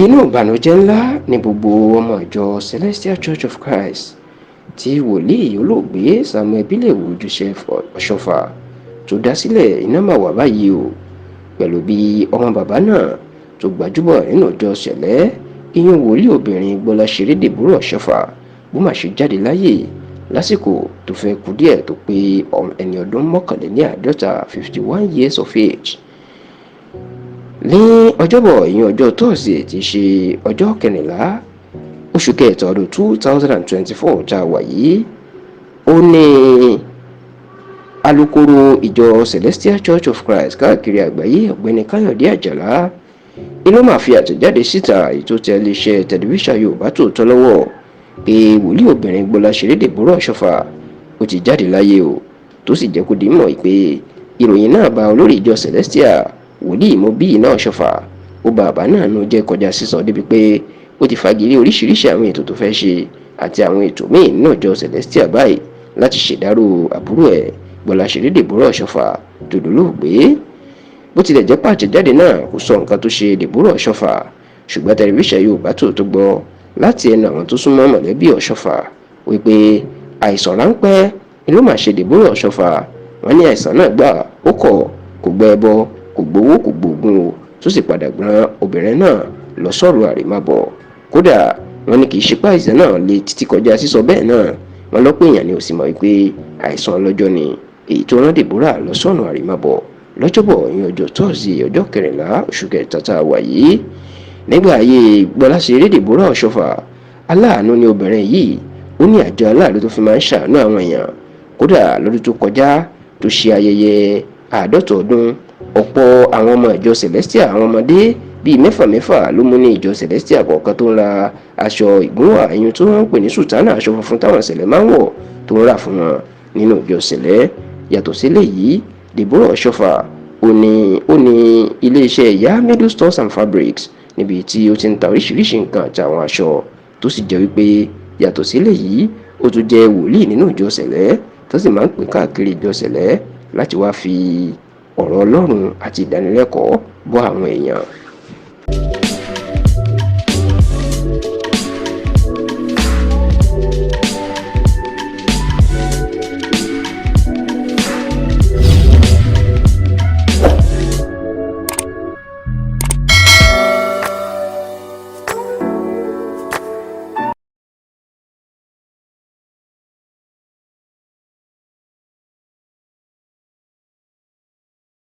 inú ìbànújẹ́ ńlá ni gbogbo ọmọ ìjọ Celestial Church of Christ tí wòlíì olóògbé Samuel Bílẹ̀wò Joseph Oshoffa tó dá sílẹ̀ iná máa wà báyìí o, pẹ̀lú bí ọmọ bàbá náà tó gbajúmọ̀ nínú ìjọ Sẹ̀lẹ́ ìyẹn wòlíì obìnrin Gbọ́láṣeré Deborah Oshoffa bó má ṣe jáde láyé lásìkò tó fẹ́ kú díẹ̀ tó pé ẹni ọdún 51 51 years of age. Ní ọjọ́bọ̀ ìyẹn ọjọ́ Thursday tí ṣe ọjọ́ 14 oṣù kẹta ọdún 2024 tá a wà yìí, ó ní alukoro ìjọ Celestial Church of Christ káàkiri àgbáyé ọ̀gbẹ́ni Káyọ̀dé Àjàlá ló máa fi àtẹ̀jáde síta ètò tẹlifíṣàn tẹlifíṣàn Yorùbá Tòótọ́ lọ́wọ́ pé wòlíì obìnrin Gbọ́láṣeré Deborah Oshoffa ó ti jáde láyé o, tó sì jẹ́ kó di mọ̀ pé ìròyìn náà bá olórí ìjọ Celestial wòlíì Mobíyì náà Oshoffa ó bá bàbá náà nú jẹ́ kọjá sísọ débi pé ó ti fagilé oríṣiríṣi àwọn ètò tó fẹ́ ṣe àti àwọn ètò míì nínú ìjọ Celestial báyìí láti ṣèdárò àbúrò ẹ̀ Gbọ́láṣeré Deborah Oshoffa tó dolóògbé. Bó tilẹ̀ jẹ́ pàtẹ́jáde náà kò sọ nǹkan tó ṣe Deborah Oshoffa, ṣùgbọ́n tẹlifíṣàn Yorùbá Tòótọ́ gbọ́ láti ẹnu àwọn tó súnmọ́ mọ̀lẹ́bí Oshoffa wípé àìsàn ráńpẹ́ ni ló máa ṣe Deborah Oshoffa. wọ́n ní àìsàn náà gbà ó kọ̀ kò gbọ́ ẹbọ kò gbowó kò gbóògùn o, tó sì padà gbọ́n obìnrin náà lọ sọ́run àrèmábọ̀. Kódà wọ́n ní kì í ṣe pé àìsàn náà le títí kọjá sísọ bẹ́ẹ̀ náà, wọ́n lọ́pọ̀ èèyàn ni ò sì mọ̀ wípé àìsàn ọlọ́jọ́ ni èyí tó rán Deborah lọ sọ́run àrèmábọ̀ lọ́jọ́bọ̀ ìyẹn ọjọ́ Thursday ọjọ́ 14 oṣù kẹta tá a wà yìí. Nígbà ayé Gbọ́láṣeré Deborah Oshoffa, aláàánú ni obìnrin yìí, ó ní àjọ aláàánú tó fi máa ń ṣàánú àwọn èèyàn. Kódà lọ́dún tó kọjá tó ṣe ayẹyẹ 50 ọdún, ọ̀pọ̀ àwọn ọmọ ìjọ Celestial àwọn ọmọdé bíi mẹ́fà ló mú ní ìjọ Celestial kọ̀ọ̀kan tó ń ra aṣọ ìgúnwà ẹ̀yìn tó ń pè ní sùtánà, aṣọ funfun táwọn Sẹ̀lẹ̀ máa ń wọ̀ tó ń rà fún wọn nínú ìjọ Sẹ̀lẹ̀. Yàtọ̀ sílẹ̀ yìí, Deborah Oshoffa ó ní iléeṣẹ́ ìyá Middle Stores and Fabrics níbi tí ó ti ń ta oríṣiríṣi nǹkan àti àwọn aṣọ, tó sì jẹ́ wípé yàtọ̀ sílẹ̀ yìí ó tún jẹ́ wòlíì nínú ìjọ Sẹ̀lẹ̀ tó sì máa ń pín káàkiri ìjọ Sẹ̀lẹ̀ láti wá fi ọ̀rọ̀ Ọlọ́run àti ìdánilẹ́kọ̀ọ́ bọ́ àwọn èèyàn.